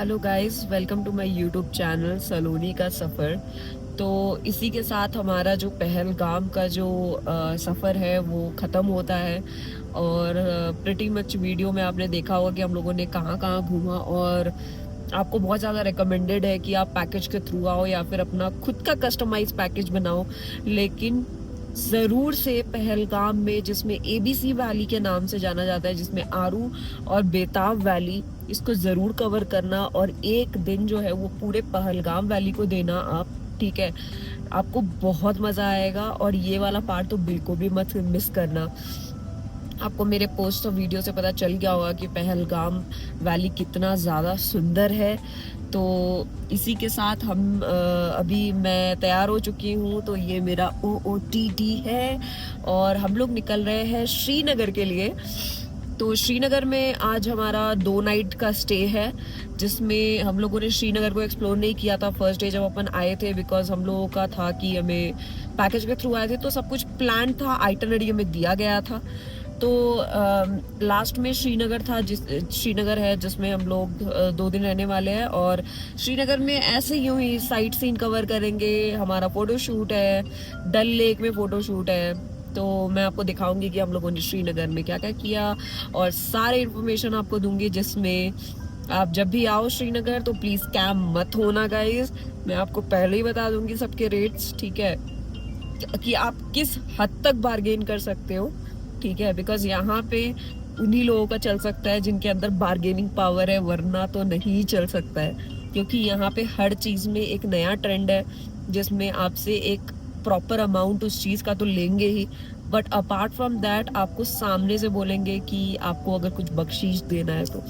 Hello guys, welcome to my YouTube channel Saloni का सफ़र। तो इसी के साथ हमारा जो पहलगाम का जो सफ़र है वो ख़त्म होता है। और प्रिटी मच वीडियो में आपने देखा होगा कि हम लोगों ने कहाँ कहाँ घूमा, और आपको बहुत ज़्यादा रिकमेंडेड है कि आप पैकेज के थ्रू आओ या फिर अपना खुद का कस्टमाइज पैकेज बनाओ। लेकिन ज़रूर से पहलगाम में, जिसमें एबीसी वैली के नाम से जाना जाता है, जिसमें आरू और बेताब वैली, इसको ज़रूर कवर करना और एक दिन जो है वो पूरे पहलगाम वैली को देना आप। ठीक है, आपको बहुत मज़ा आएगा और ये वाला पार्ट तो बिल्कुल भी मत मिस करना। आपको मेरे पोस्ट और वीडियो से पता चल गया होगा कि पहलगाम वैली कितना ज़्यादा सुंदर है। तो इसी के साथ अभी मैं तैयार हो चुकी हूँ, तो ये मेरा OOTD है और हम लोग निकल रहे हैं श्रीनगर के लिए। तो श्रीनगर में आज हमारा 2 नाइट का स्टे है, जिसमें हम लोगों ने श्रीनगर को एक्सप्लोर नहीं किया था फर्स्ट डे जब अपन आए थे, बिकॉज हम लोगों का था कि हमें पैकेज के थ्रू आए थे तो सब कुछ प्लान था, आइटनरी हमें दिया गया था। तो लास्ट में श्रीनगर था, श्रीनगर है जिसमें हम लोग 2 दिन रहने वाले हैं। और श्रीनगर में ऐसे यूं ही साइट सीन कवर करेंगे, हमारा फ़ोटो शूट है, डल लेक में फ़ोटो शूट है। तो मैं आपको दिखाऊंगी कि हम लोगों ने श्रीनगर में क्या क्या किया और सारे इन्फॉर्मेशन आपको दूंगी, जिसमें आप जब भी आओ श्रीनगर तो प्लीज़ स्कैम मत होना गाइस। मैं आपको पहले ही बता दूंगी सबके रेट्स, ठीक है, कि आप किस हद तक बार्गेन कर सकते हो। ठीक है, बिकॉज यहाँ पे उन्हीं लोगों का चल सकता है जिनके अंदर बार्गेनिंग पावर है, वरना तो नहीं चल सकता है। क्योंकि यहाँ पे हर चीज़ में एक नया ट्रेंड है, जिसमें आपसे एक प्रॉपर अमाउंट उस चीज़ का तो लेंगे ही, बट अपार्ट फ्रॉम दैट आपको सामने से बोलेंगे कि आपको अगर कुछ बख्शीश देना है तो।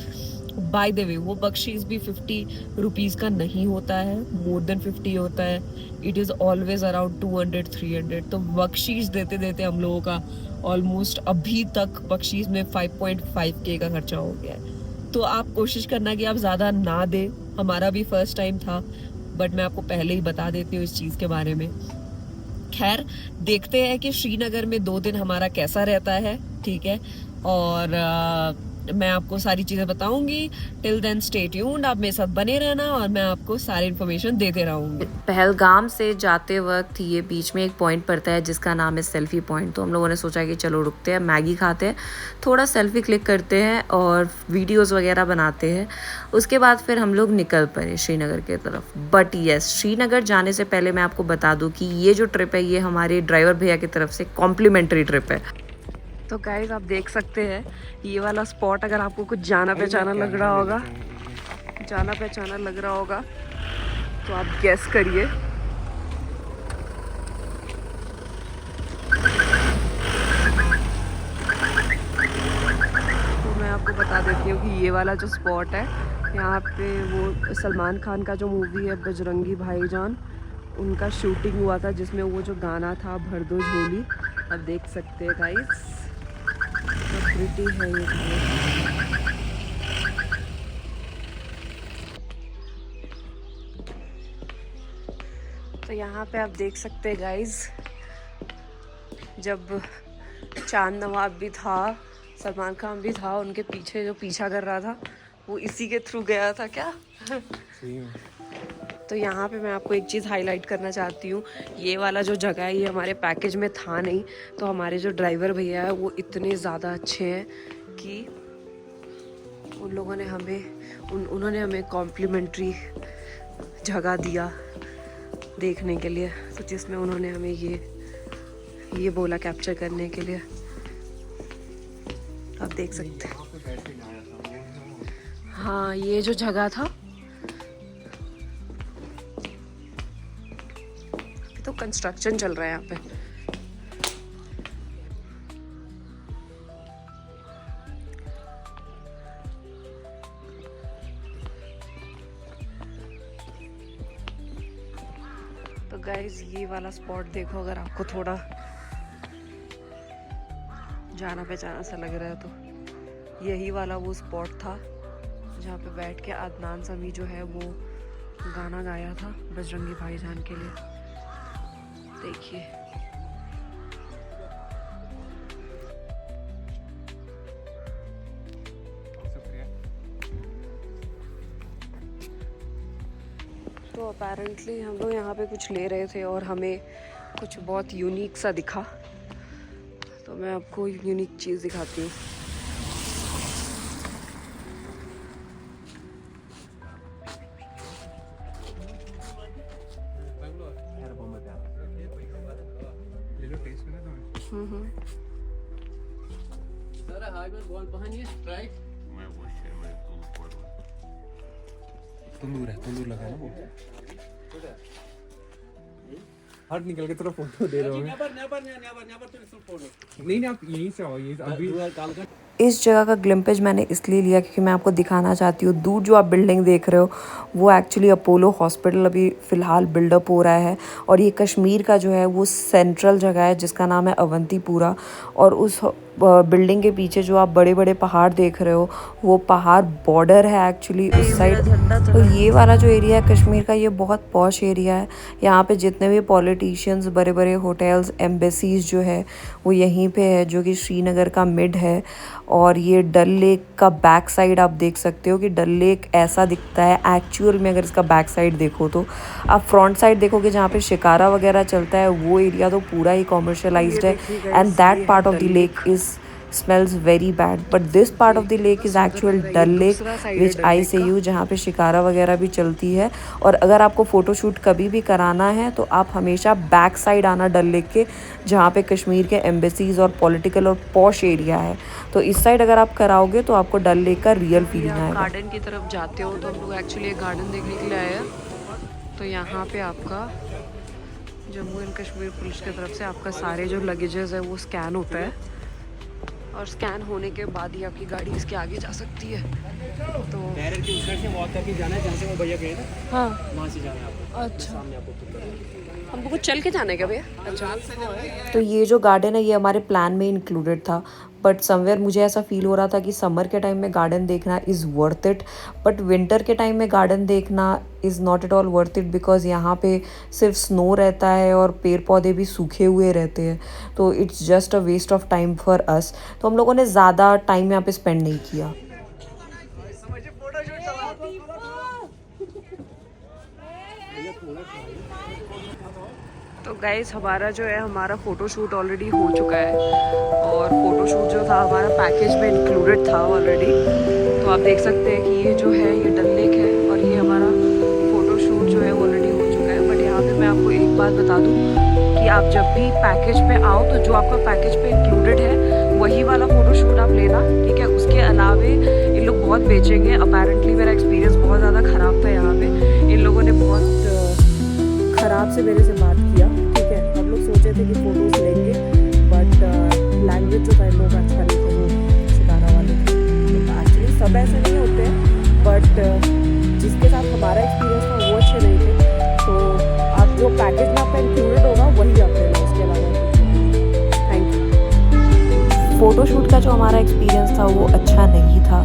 बाय द वे, वो बख्शीश भी 50 रुपीज़ का नहीं होता है, मोर देन 50 होता है। It is always around 200-300। तो बख्शीश देते देते हम लोगों का ऑलमोस्ट अभी तक बख्शीश में 5.5K का खर्चा हो गया है। तो आप कोशिश करना कि आप ज़्यादा ना दें। हमारा भी फर्स्ट टाइम था, बट मैं आपको पहले ही बता देती हूँ इस चीज़ के बारे में। खैर, देखते हैं कि श्रीनगर में 2 दिन हमारा कैसा रहता है। ठीक है, और मैं आपको सारी चीज़ें बताऊंगी। टिल देन स्टे ट्यून्ड, आप मेरे साथ बने रहना और मैं आपको सारी इन्फॉर्मेशन देते रहूंगी। पहलगाम से जाते वक्त ये बीच में एक पॉइंट पड़ता है जिसका नाम है सेल्फी पॉइंट। तो हम लोगों ने सोचा कि चलो रुकते हैं, मैगी खाते हैं, थोड़ा सेल्फी क्लिक करते हैं और वीडियोस वगैरह बनाते हैं। उसके बाद फिर हम लोग निकल पड़े श्रीनगर की तरफ। बट यस, श्रीनगर जाने से पहले मैं आपको बता दूं कि ये जो ट्रिप है ये हमारे ड्राइवर भैया की तरफ से कॉम्प्लीमेंट्री ट्रिप है। तो गाइज आप देख सकते हैं ये वाला स्पॉट, अगर आपको कुछ जाना पहचाना लग रहा होगा, तो आप गेस करिए। तो मैं आपको बता देती हूँ कि ये वाला जो स्पॉट है, यहाँ पे वो सलमान खान का जो मूवी है बजरंगी भाईजान, उनका शूटिंग हुआ था, जिसमें वो जो गाना था भर दो झोली। आप देख सकते हैं गाइस, प्रिटी है ये गाइस। तो यहाँ पे आप देख सकते हैं गाइस, जब चांद नवाब भी था, सलमान खान भी था, उनके पीछे जो पीछा कर रहा था वो इसी के थ्रू गया था क्या। तो यहाँ पे मैं आपको एक चीज़ हाईलाइट करना चाहती हूँ। ये वाला जो जगह है ये हमारे पैकेज में था नहीं, तो हमारे जो ड्राइवर भैया है वो इतने ज़्यादा अच्छे हैं कि उन्होंने हमें कॉम्प्लीमेंट्री जगह दिया देखने के लिए। तो जिसमें उन्होंने हमें ये बोला कैप्चर करने के लिए, आप देख सकते हैं। हाँ, ये जो जगह था, अभी तो कंस्ट्रक्शन चल रहा है यहाँ पे। तो गाइस ये वाला स्पॉट देखो, अगर आपको थोड़ा जाना पहचाना सा लग रहा है तो यही वाला वो स्पॉट था जहाँ पे बैठ के अदनान समी जो है वो गाना गाया था बजरंगी भाईजान के लिए। देखिए तो अपेरेंटली हम लोग यहाँ पे कुछ ले रहे थे और हमें कुछ बहुत यूनिक सा दिखा, तो मैं आपको यूनिक चीज़ दिखाती हूँ। तंदूर लगा ना वो, हट निकल के तेरा फोटो दे रहा हूँ। नहीं आप यहीं से आओ, ये अभी इस जगह का ग्लिम्पेज मैंने इसलिए लिया क्योंकि मैं आपको दिखाना चाहती हूँ, दूर जो आप बिल्डिंग देख रहे हो वो एक्चुअली अपोलो हॉस्पिटल अभी फ़िलहाल बिल्डअप हो रहा है। और ये कश्मीर का जो है वो सेंट्रल जगह है जिसका नाम है अवंतीपुरा। और उस बिल्डिंग के पीछे जो आप बड़े बड़े पहाड़ देख रहे हो वो पहाड़ बॉर्डर है एक्चुअली उस साइड। तो ये वाला जो एरिया है कश्मीर का, ये बहुत पॉश एरिया है। यहाँ पे जितने भी पॉलिटिशियंस, बड़े बड़े होटल्स, एम्बेसीज जो है वो यहीं पे है, जो कि श्रीनगर का मिड है। और ये डल लेक का बैक साइड आप देख सकते हो कि डल लेक ऐसा दिखता है एक्चुअल में। अगर इसका बैक साइड देखो तो आप फ्रंट साइड देखोगे जहाँ पे शिकारा वगैरह चलता है, वो एरिया तो पूरा ही कॉमर्शलाइज्ड है। And that part of the lake is smells very bad, but this part of the lake is actual Dal Lake which I say you, जहाँ पे शिकारा वगैरह भी चलती है। और अगर आपको फ़ोटोशूट कभी भी कराना है तो आप हमेशा बैक साइड आना डल लेक के, जहाँ पे कश्मीर के एम्बेसीज और पॉलिटिकल और पॉश एरिया है। तो इस साइड अगर आप कराओगे तो आपको डल लेक का रियल फीलिंग आएगा। गार्डन की तरफ जाते हो तो हम लोग एक्चुअली एक गार्डन देखने के लिए आए हैं। तो यहाँ पे आपका जम्मू एंड कश्मीर पुलिस की तरफ से आपका सारे जो लगेजेस है वो स्कैन होता है, और स्कैन होने के बाद ही आपकी गाड़ी इसके आगे जा सकती है। तो डायरेक्ट उस साइड से वॉक करके जाना है जहाँ से वो भैया गए ना, हाँ वहाँ से जाना है आपको। अच्छा, सामने आपको पिक करेंगे। हमको कुछ चल के जाने का भैया? अच्छा, तो ये जो गार्डन है ये हमारे प्लान में इंक्लूडेड था, बट समवेयर मुझे ऐसा फील हो रहा था कि समर के टाइम में गार्डन देखना is worth it, but winter के टाइम में गार्डन देखना is not at all worth it, because यहाँ पे सिर्फ स्नो रहता है और पेड़ पौधे भी सूखे हुए रहते हैं। तो it's just a waste of time for us. तो हम लोगों ने ज़्यादा टाइम यहाँ पे स्पेंड नहीं किया। तो गाइस हमारा जो है हमारा फ़ोटोशूट ऑलरेडी हो चुका है, और फ़ोटोशूट जो था हमारा पैकेज में इंक्लूडेड था ऑलरेडी। तो आप देख सकते हैं कि ये जो है ये डल लेक है और ये हमारा फ़ोटोशूट जो है ऑलरेडी हो चुका है। बट यहाँ पे मैं आपको एक बात बता दूँ कि आप जब भी पैकेज पे आओ तो जो आपका पैकेज पे इंक्लूडेड है वही वाला फ़ोटोशूट आप लेना, ठीक है। उसके अलावे इन लोग बहुत बेचेंगे। अपेरेंटली मेरा एक्सपीरियंस बहुत ज़्यादा ख़राब था यहाँ पे। इन लोगों ने बहुत ख़राब से मेरे से बात किया, ठीक है। हम लोग सोचे थे कि फ़ोटोज़ लेंगे, बट लैंग्वेज जो था इन लोगों का अच्छा नहीं था, वो शिकारा वाले थे। एक्चुअली सब ऐसे नहीं होते, बट जिसके साथ हमारा एक्सपीरियंस था वो अच्छे नहीं थे। तो आप जो पैकेज में आपका इंक्लूडेड होगा वही आप लेना, उसके अलावा। Thank you. फ़ोटोशूट का जो हमारा एक्सपीरियंस था वो अच्छा नहीं था।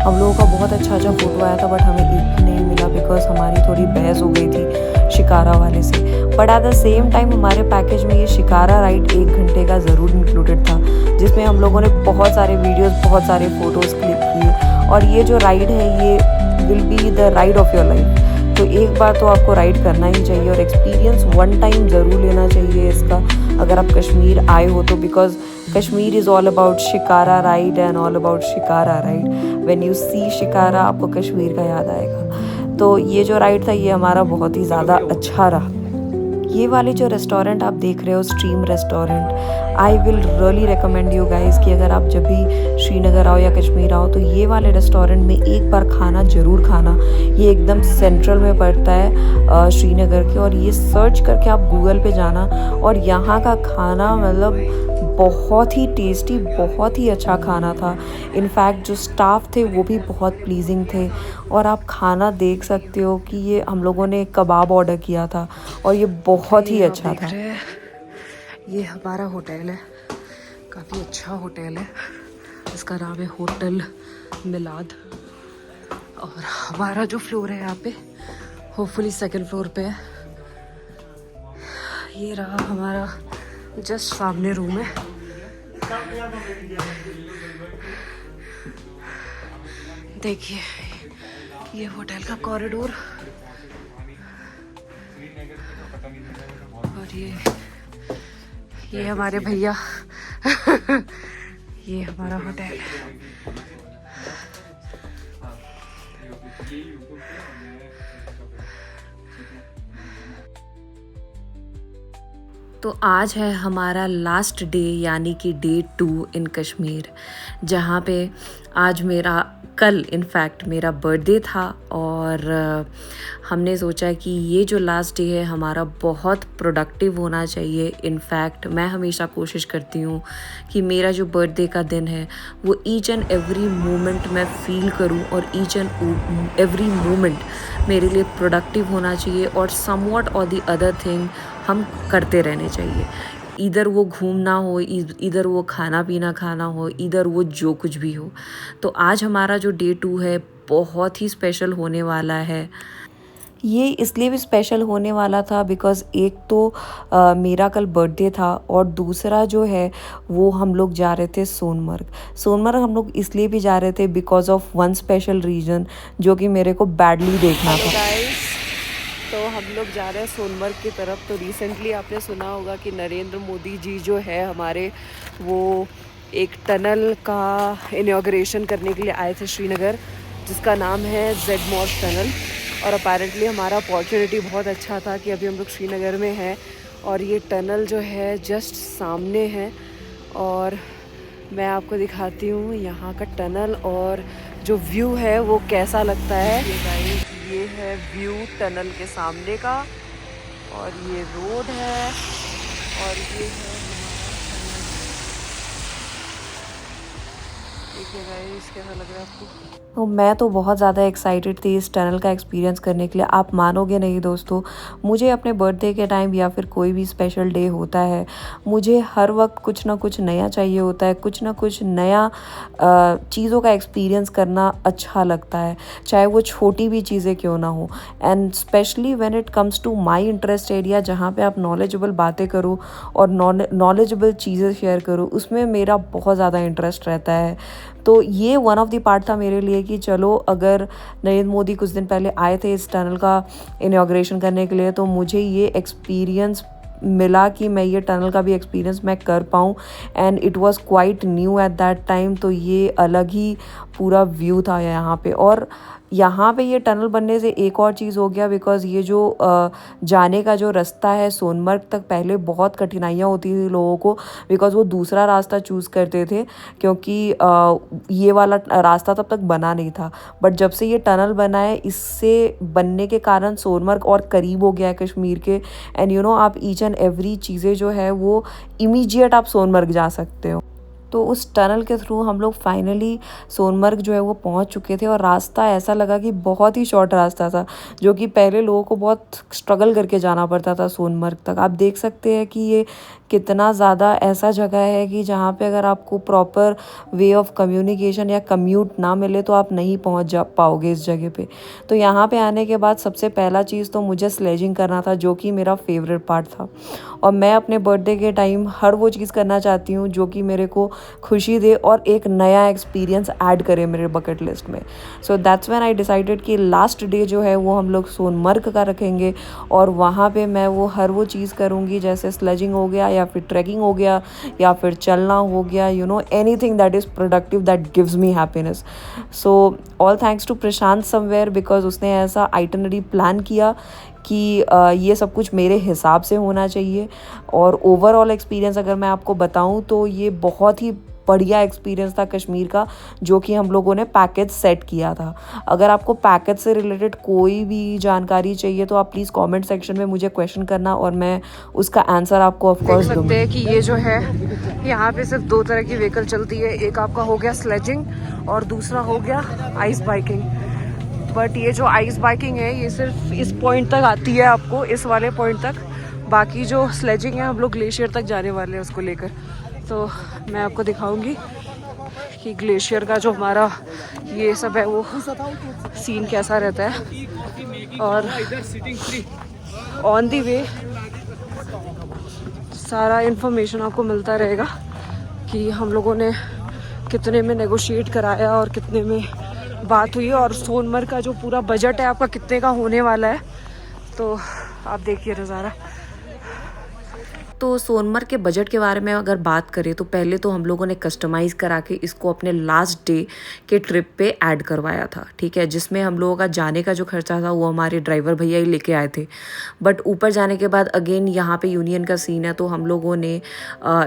हम लोगों का बहुत अच्छा फ़ोटो आया था, बट हमें एक भी नहीं मिला बिकॉज हमारी थोड़ी बहस हो गई थी शिकारा वाले से। But at the same time हमारे पैकेज में ये शिकारा राइड 1 घंटे का ज़रूर इंक्लूडेड था, जिसमें हम लोगों ने बहुत सारे वीडियोस, बहुत सारे फ़ोटोज़ क्लिक किए। और ये जो राइड है ये will be the ride of your life. तो एक बार तो आपको राइड करना ही चाहिए और एक्सपीरियंस 1 टाइम ज़रूर लेना चाहिए इसका, अगर आप कश्मीर आए हो तो। Because Kashmir is all about shikara ride and all about shikara ride. When you see shikara आपको कश्मीर का याद आएगा। तो ये जो राइड था ये हमारा बहुत ही ज़्यादा अच्छा रहा। ये वाले जो रेस्टोरेंट आप देख रहे हो, stream restaurant, I will really recommend you guys कि अगर आप जब भी श्रीनगर आओ या कश्मीर आओ तो ये वाले रेस्टोरेंट में एक बार खाना ज़रूर खाना। ये एकदम सेंट्रल में पड़ता है श्रीनगर के, और ये सर्च करके आप गूगल पे जाना। और यहाँ का खाना मतलब बहुत ही टेस्टी, बहुत ही अच्छा खाना था। इनफैक्ट जो स्टाफ थे वो भी बहुत प्लीजिंग थे। और आप खाना देख सकते हो कि ये हम लोगों ने कबाब ऑर्डर किया था और ये बहुत ही अच्छा था। ये हमारा होटल है, काफ़ी अच्छा होटल है, इसका नाम है होटल मिलाद। और हमारा जो फ्लोर है यहाँ पे होपफुली 2nd फ्लोर पे है। ये रहा हमारा जस्ट सामने रूम है। देखिए ये होटल का कॉरिडोर। और ये हमारे भैया ये हमारा होटल। तो आज है हमारा लास्ट डे यानी कि डे 2 इन कश्मीर, जहाँ पे आज कल इनफैक्ट मेरा बर्थडे था और हमने सोचा कि ये जो लास्ट डे है हमारा बहुत प्रोडक्टिव होना चाहिए। इनफैक्ट मैं हमेशा कोशिश करती हूँ कि मेरा जो बर्थडे का दिन है वो ईच एंड एवरी मोमेंट मैं फील करूँ और ईच एंड एवरी मोमेंट मेरे लिए प्रोडक्टिव होना चाहिए और समवॉट और द अदर थिंग हम करते रहने चाहिए। इधर वो घूमना हो, इधर वो खाना पीना खाना हो, इधर वो जो कुछ भी हो। तो आज हमारा जो डे 2 है बहुत ही स्पेशल होने वाला है। ये इसलिए भी स्पेशल होने वाला था बिकॉज़ एक तो मेरा कल बर्थडे था और दूसरा जो है वो हम लोग जा रहे थे सोनमर्ग हम लोग इसलिए भी जा रहे थे because of one special reason जो कि मेरे को बैडली देखना था। तो हम लोग जा रहे हैं सोनमर्ग की तरफ। तो रिसेंटली आपने सुना होगा कि नरेंद्र मोदी जी जो है हमारे, वो एक टनल का इनॉग्रेशन करने के लिए आए थे श्रीनगर, जिसका नाम है जेडमॉर्स टनल। और अपेरेंटली हमारा अपॉर्चुनिटी बहुत अच्छा था कि अभी हम लोग श्रीनगर में हैं और ये टनल जो है जस्ट सामने है। और मैं आपको दिखाती हूँ यहाँ का टनल और जो व्यू है वो कैसा लगता है। ये है व्यू टनल के सामने का और ये रोड है और ये है देखिए गाइस कैसा लग रहा है आपको। तो मैं तो बहुत ज़्यादा एक्साइटेड थी इस टनल का एक्सपीरियंस करने के लिए। आप मानोगे नहीं दोस्तों, मुझे अपने बर्थडे के टाइम या फिर कोई भी स्पेशल डे होता है, मुझे हर वक्त कुछ ना कुछ नया चाहिए होता है, कुछ ना कुछ नया चीज़ों का एक्सपीरियंस करना अच्छा लगता है, चाहे वो छोटी भी चीज़ें क्यों ना हो। And specially when it comes to my interest area, जहाँ पे आप नॉलेजेबल बातें करो और नॉलेजेबल चीज़ें शेयर करो, उसमें मेरा बहुत ज़्यादा इंटरेस्ट रहता है। तो ये वन ऑफ द पार्ट था मेरे लिए कि चलो, अगर नरेंद्र मोदी कुछ दिन पहले आए थे इस टनल का इनॉग्रेशन करने के लिए, तो मुझे ये एक्सपीरियंस मिला कि मैं ये टनल का भी एक्सपीरियंस मैं कर पाऊँ। And it was quite new at that time. तो ये अलग ही पूरा व्यू था यहाँ पे। और यहाँ पे ये टनल बनने से एक और चीज़ हो गया, बिकॉज़ ये जो जाने का जो रास्ता है सोनमर्ग तक, पहले बहुत कठिनाइयाँ होती थी लोगों को, बिकॉज़ वो दूसरा रास्ता चूज़ करते थे क्योंकि ये वाला रास्ता तब तक बना नहीं था। बट जब से ये टनल बना है, इससे बनने के कारण सोनमर्ग और करीब हो गया है कश्मीर के। एंड यू नो, आप ईच एंड एवरी चीज़ें जो है वो इमीडिएट आप सोनमर्ग जा सकते हो। तो उस टनल के थ्रू हम लोग फाइनली सोनमर्ग जो है वो पहुंच चुके थे। और रास्ता ऐसा लगा कि बहुत ही शॉर्ट रास्ता था, जो कि पहले लोगों को बहुत स्ट्रगल करके जाना पड़ता था सोनमर्ग तक। आप देख सकते हैं कि ये कितना ज़्यादा ऐसा जगह है कि जहाँ पे अगर आपको प्रॉपर वे ऑफ कम्युनिकेशन या कम्यूट ना मिले तो आप नहीं पहुँच जा पाओगे इस जगह पे। तो यहाँ पे आने के बाद सबसे पहला चीज़ तो मुझे स्लेजिंग करना था, जो कि मेरा फेवरेट पार्ट था। और मैं अपने बर्थडे के टाइम हर वो चीज़ करना चाहती हूँ जो कि मेरे को खुशी दे और एक नया एक्सपीरियंस ऐड करे मेरे बकेट लिस्ट में। So that's when I decided कि लास्ट डे जो है वो हम लोग सोनमर्ग का रखेंगे और वहाँ पे मैं वो हर वो चीज़ करूँगी, जैसे स्लेजिंग हो गया या फिर ट्रैकिंग हो गया या फिर चलना हो गया, you know, anything that is productive that gives me happiness. So all thanks to Prashant somewhere, because उसने ऐसा आइटनरी प्लान किया कि ये सब कुछ मेरे हिसाब से होना चाहिए। और ओवरऑल एक्सपीरियंस अगर मैं आपको बताऊं तो ये बहुत ही बढ़िया एक्सपीरियंस था कश्मीर का, जो कि हम लोगों ने पैकेज सेट किया था। अगर आपको पैकेज से रिलेटेड कोई भी जानकारी चाहिए तो आप प्लीज़ कमेंट सेक्शन में मुझे क्वेश्चन करना और मैं उसका आंसर आपको ऑफ कोर्स दूंगी। देख सकते हैं कि ये जो है यहाँ पे सिर्फ 2 तरह की व्हीकल चलती है, एक आपका हो गया स्लेजिंग और दूसरा हो गया आइस बाइकिंग। बट ये जो आइस बाइकिंग है ये सिर्फ इस पॉइंट तक आती है, आपको इस वाले पॉइंट तक। बाकी जो स्लेजिंग है हम लोग ग्लेशियर तक जाने वाले हैं उसको लेकर। तो मैं आपको दिखाऊंगी कि ग्लेशियर का जो हमारा ये सब है वो सीन कैसा रहता है। और ऑन दी वे सारा इन्फॉर्मेशन आपको मिलता रहेगा कि हम लोगों ने कितने में नेगोशिएट कराया और कितने में बात हुई और सोनमर्ग का जो पूरा बजट है आपका कितने का होने वाला है। तो आप देखिए नज़ारा। तो सोनमर्ग के बजट के बारे में अगर बात करें तो पहले तो हम लोगों ने कस्टमाइज़ करा के इसको अपने लास्ट डे के ट्रिप पे ऐड करवाया था, ठीक है, जिसमें हम लोगों का जाने का जो खर्चा था वो हमारे ड्राइवर भैया ही लेके आए थे। बट ऊपर जाने के बाद अगेन यहाँ पे यूनियन का सीन है, तो हम लोगों ने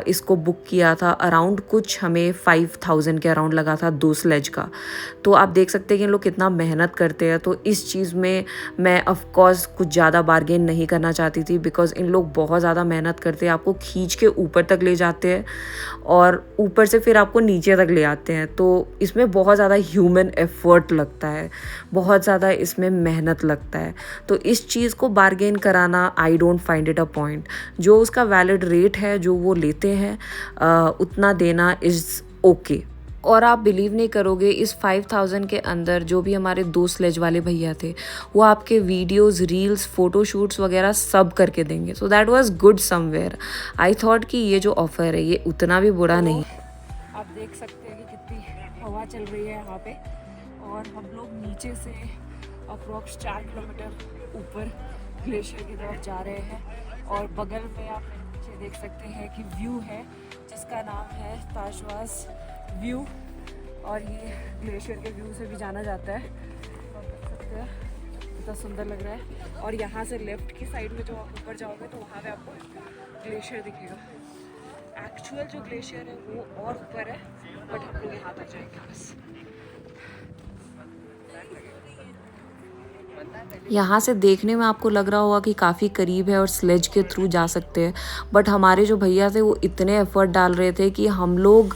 इसको बुक किया था अराउंड, कुछ हमें 5000 के अराउंड लगा था 2 स्लेज का। तो आप देख सकते हैं कि इन लोग कितना मेहनत करते हैं। तो इस चीज़ में मैं ऑफकोर्स कुछ ज़्यादा बार्गेन नहीं करना चाहती थी, बिकॉज इन लोग बहुत ज़्यादा मेहनत करते हैं, आपको खींच के ऊपर तक ले जाते हैं और ऊपर से फिर आपको नीचे तक ले आते हैं। तो इसमें बहुत ज़्यादा ह्यूमन एफर्ट लगता है, बहुत ज़्यादा इसमें मेहनत लगता है। तो इस चीज़ को बार्गेन कराना I don't find it a point. जो उसका वैलिड रेट है जो वो लेते हैं उतना देना इज़ ओके। और आप बिलीव नहीं करोगे, इस 5000 के अंदर जो भी हमारे 2 स्लेज वाले भैया थे वो आपके वीडियोस, रील्स, फ़ोटोशूट्स वगैरह सब करके देंगे। So that was good somewhere. I thought कि ये जो ऑफ़र है ये उतना भी बुरा नहीं। आप देख सकते हैं कि कितनी हवा चल रही है यहाँ पे, और हम लोग नीचे से अप्रोक्स 4 किलोमीटर ऊपर ग्लेशियर की तरफ जा रहे हैं। और बगल में आप नीचे देख सकते हैं कि व्यू है जिसका नाम है ताशवास व्यू, और ये ग्लेशियर के व्यू से भी जाना जाता है। आप देख सकते हैं कितना सुंदर लग रहा है। और यहाँ से लेफ्ट की साइड में जो आप ऊपर जाओगे तो वहाँ पे आपको ग्लेशियर दिखेगा। एक्चुअल जो ग्लेशियर है वो और ऊपर है, बट हम लोग यहाँ तक जाएंगे बस। यहाँ से देखने में आपको लग रहा होगा कि काफ़ी करीब है और स्लेज के थ्रू जा सकते हैं, बट हमारे जो भैया थे वो इतने एफर्ट डाल रहे थे कि हम लोग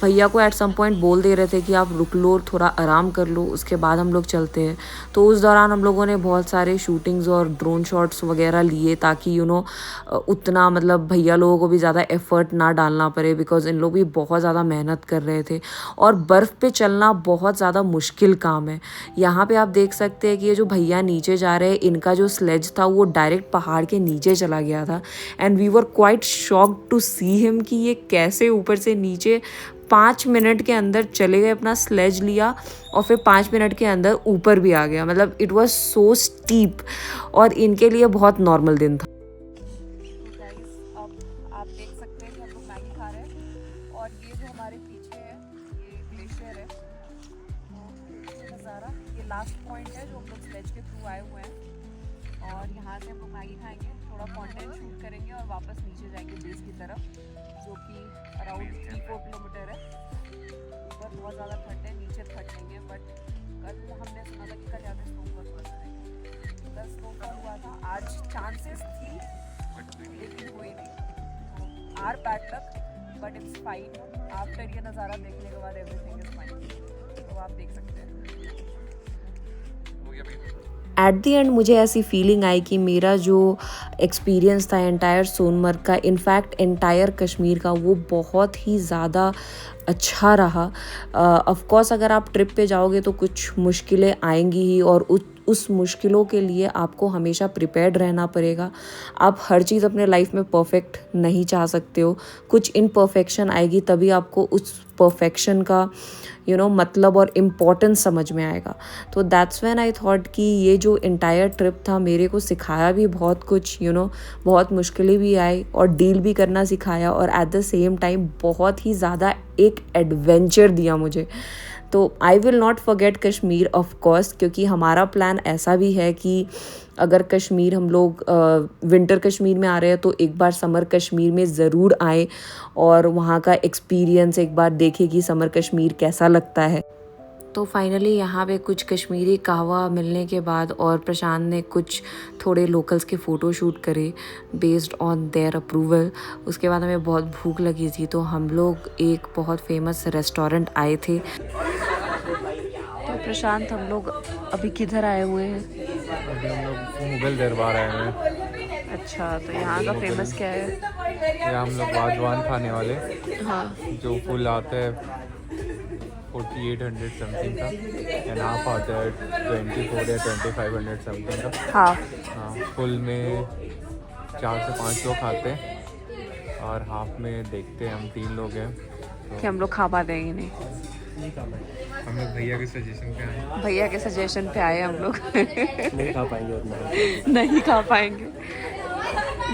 भैया को एट सम पॉइंट बोल दे रहे थे कि आप रुक लो, थोड़ा आराम कर लो, उसके बाद हम लोग चलते हैं। तो उस दौरान हम लोगों ने बहुत सारे शूटिंग्स और ड्रोन शॉट्स वगैरह लिए, ताकि उतना मतलब भैया लोगों को भी ज़्यादा एफर्ट ना डालना पड़े, बिकॉज इन लोग भी बहुत ज़्यादा मेहनत कर रहे थे। और बर्फ़ पे चलना बहुत ज़्यादा मुश्किल काम है। यहाँ पे आप देख सकते हैं कि ये जो भैया नीचे जा रहे हैं, इनका जो स्लेज था वो डायरेक्ट पहाड़ के नीचे चला गया था, and we were quite shocked to see him कि ये कैसे ऊपर से नीचे 5 मिनट के अंदर चले गए, अपना स्लेज लिया और फिर 5 मिनट के अंदर ऊपर भी आ गया। मतलब इट वाज सो स्टीप, और इनके लिए बहुत नॉर्मल दिन था। अब आप देख सकते हैं कि हम लोग मैगी खा रहे हैं, और ये जो हमारे पीछे है ये ग्लेशियर है। तो नज़ारा, ये लास्ट पॉइंट है जो हम लोग स्लेज के थ्रू आए हुए हैं, और यहाँ से हम लोग मैगी खाएंगे, थोड़ा कंटेंट शूट करेंगे और वापस नीचे जाएंगे बेस की तरफ, जो कि अराउंड 3-4 किलोमीटर है। ऊपर बहुत ज़्यादा ठंड है, नीचे ठंड नहीं है, बट कल हमने सुना था कि कल यहाँ पे स्नोफॉल हुआ था। कल स्नोफॉल हुआ था, आज चांसेस थी लेकिन हुई नहीं। Our bad luck, but it's fine. After ये नज़ारा देखने के बाद एवरीथिंग इज फाइन। तो आप देख सकते हैं। एट दी एंड मुझे ऐसी फीलिंग आई कि मेरा जो एक्सपीरियंस था एंटायर सोनमर्ग का, इनफैक्ट एंटायर कश्मीर का, वो बहुत ही ज़्यादा अच्छा रहा। ऑफ कोर्स अगर आप ट्रिप पे जाओगे तो कुछ मुश्किलें आएंगी ही, और उस मुश्किलों के लिए आपको हमेशा प्रिपेयर्ड रहना पड़ेगा। आप हर चीज़ अपने लाइफ में परफेक्ट नहीं चाह सकते हो, कुछ इम्परफेक्शन आएगी, तभी आपको उस परफेक्शन का मतलब और इम्पोर्टेंस समझ में आएगा। तो दैट्स व्हेन आई थॉट कि ये जो एंटायर ट्रिप था मेरे को सिखाया भी बहुत कुछ, बहुत मुश्किलें भी आई और डील भी करना सिखाया, और एट द सेम टाइम बहुत ही ज़्यादा एक एडवेंचर दिया मुझे। तो I will not forget Kashmir of course, क्योंकि हमारा प्लान ऐसा भी है कि अगर कश्मीर हम लोग विंटर कश्मीर में आ रहे हैं तो एक बार समर कश्मीर में ज़रूर आए और वहाँ का एक्सपीरियंस एक बार देखें कि समर कश्मीर कैसा लगता है। तो फाइनली यहाँ पे कुछ कश्मीरी कहवा मिलने के बाद और प्रशांत ने कुछ थोड़े लोकल्स के फ़ोटो शूट करे बेस्ड ऑन देयर अप्रूवल। उसके बाद हमें बहुत भूख लगी थी, तो हम लोग एक बहुत फेमस रेस्टोरेंट आए थे। तो प्रशांत, हम लोग अभी किधर आए हुए हैं? अभी हम लोग मुगल दरबार आए हुए हैं। अच्छा, तो यहाँ का फेमस क्या है? यहाँ हम लोग वाजवान खाने वाले, हाँ, जो फुल आता है 4800 समथिंग का, एंड हाफ आता है 24 या 2500 समथिंग का। हाँ, फुल में 4 से 5 लोग खाते हैं, और हाफ में देखते हैं हम 3 लोग हैं, तो कि हम लोग खा पाते हैं कि नहीं। हम लोग भैया के सजेशन पे आए। भैया के सजेशन पे आए हम लोग। नहीं खा पाएंगे उतना। नहीं खा पाएंगे,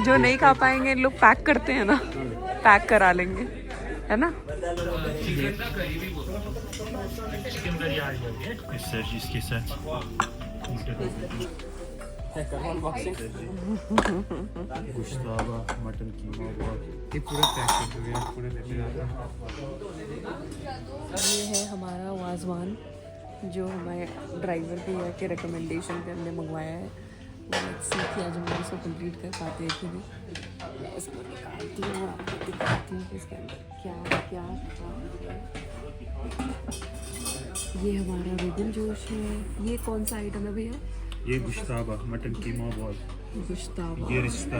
जो नहीं खा पाएंगे लोग पैक करते हैं ना, पैक करा लेंगे, है ना। इसके साथ गुश्ताबा मटन कीमा बहुत ये पूरा पैक कर दो यार, पूरा लेते जाता हूँ। ये है हमारा वाजवान जो हमारे ड्राइवर भैया के रिकमेंडेशन पे हमने मंगवाया है। लेट्स सी कि आज हम लोग इसको कंप्लीट कर पाते हैं कि नहीं। मैं इसको निकालती हूँ और आपको दिखाती हूँ कि इसके अंदर क्या क्या है। ये हमारा रोगन जोश है। ये कौन सा आइटम है भैया? ये गुश्ताबा मटन कीमा बहुत, गुश्ताबा। ये रिश्ता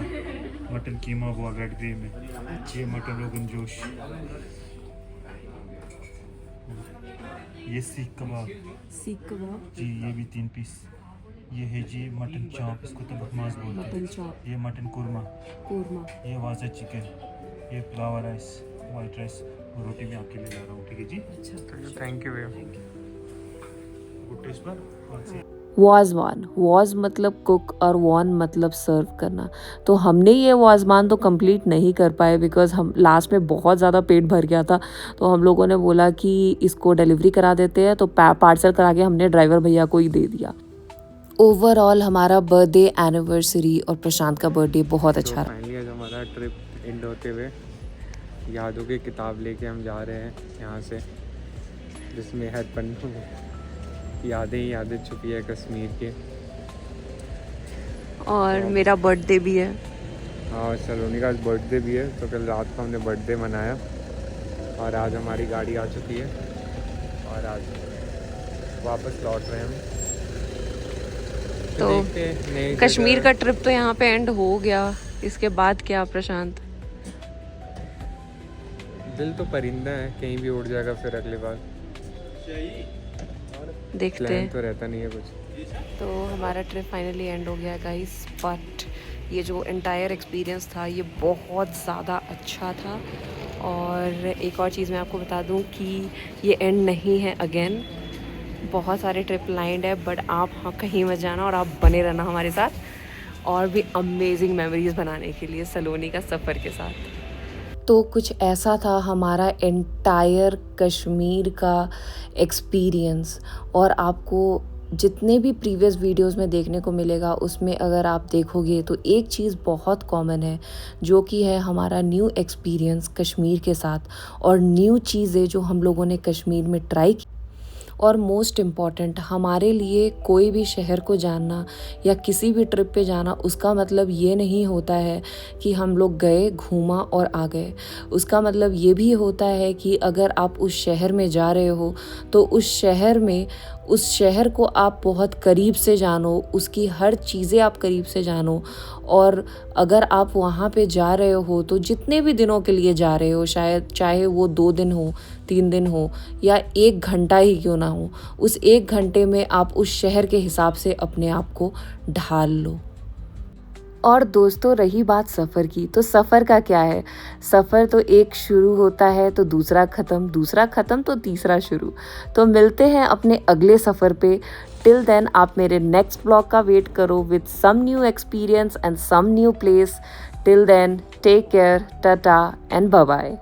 मटन कीमा बहुत रेड ग्रे में, ये मटन रोगन जोश, ये सीख कबाब सीख कबाब, जी, ये भी 3 पीस, ये है जी मटन चॉप, इसको तो बकमास बोलते मटन हैं, चॉप, ये मटन कुरमा, कोरमा। ये वाजा चिकन, ये फ्लावर राइस, वाइट राइस, और रोटी में आपके लिए ला रहा हूँ, ठीक है जी। अच्छा, थैंक यू भैया। गुड टेस्ट पर कौन सी वाजवान, वाज मतलब कुक और वान मतलब सर्व करना। तो हमने ये वाजवान तो कंप्लीट नहीं कर पाए बिकॉज़ हम लास्ट में बहुत ज़्यादा पेट भर गया था। तो हम लोगों ने बोला कि इसको डिलीवरी करा देते हैं, तो पार्सल करा के हमने ड्राइवर भैया को ही दे दिया। ओवरऑल हमारा बर्थडे एनिवर्सरी और प्रशांत का बर्थडे बहुत अच्छा रहा। फाइनली आज हमारा ट्रिप एंड होते हुए यादों की किताब लेके हम जा रहे हैं यहाँ से, जिसमें हर पन्नों में यादें ही यादें छुपी है कश्मीर के। और मेरा बर्थडे भी है। हाँ, सलोनी का बर्थडे भी है, तो कल रात को हमने बर्थडे मनाया और आज हमारी गाड़ी आ चुकी है और आज वापस लौट रहे हैं हम। तो देखते हैं नई कश्मीर जगह। का ट्रिप तो यहाँ पे एंड हो गया। इसके बाद क्या प्रशांत? दिल तो परिंदा है, कहीं भी उड़ जाएगा फिर अगली बार। देखते प्लान हैं। तो रहता नहीं है कुछ। तो हमारा ट्रिप फाइनली एंड हो गया गाइस, बट ये जो एंटायर एक्सपीरियंस था ये बहुत ज़्यादा अच्छा था। और एक और चीज़ मैं आपको बता दूं कि ये एंड नहीं है, अगेन बहुत सारे ट्रिप लाइंड है, बट आप हाँ कहीं मत जाना और आप बने रहना हमारे साथ और भी अमेजिंग मेमोरीज बनाने के लिए सलोनी का सफ़र के साथ। तो कुछ ऐसा था हमारा एंटायर कश्मीर का एक्सपीरियंस। और आपको जितने भी प्रीवियस वीडियोस में देखने को मिलेगा उसमें अगर आप देखोगे तो एक चीज़ बहुत कॉमन है, जो कि है हमारा न्यू एक्सपीरियंस कश्मीर के साथ और न्यू चीज़ें जो हम लोगों ने कश्मीर में ट्राई की। और मोस्ट इम्पॉर्टेंट, हमारे लिए कोई भी शहर को जानना या किसी भी ट्रिप पे जाना उसका मतलब ये नहीं होता है कि हम लोग गए, घूमा और आ गए। उसका मतलब ये भी होता है कि अगर आप उस शहर में जा रहे हो तो उस शहर को आप बहुत करीब से जानो, उसकी हर चीज़ें आप करीब से जानो। और अगर आप वहाँ पे जा रहे हो तो जितने भी दिनों के लिए जा रहे हो, शायद चाहे वो 2 दिन हो, 3 दिन हो या 1 घंटा ही क्यों ना हो, उस 1 घंटे में आप उस शहर के हिसाब से अपने आप को ढाल लो। और दोस्तों रही बात सफ़र की, तो सफ़र का क्या है, सफ़र तो एक शुरू होता है तो दूसरा ख़त्म तो तीसरा शुरू। तो मिलते हैं अपने अगले सफ़र पे। टिल देन आप मेरे नेक्स्ट ब्लॉग का वेट करो with some new experience and some new place. Till then take care, tata and bye bye.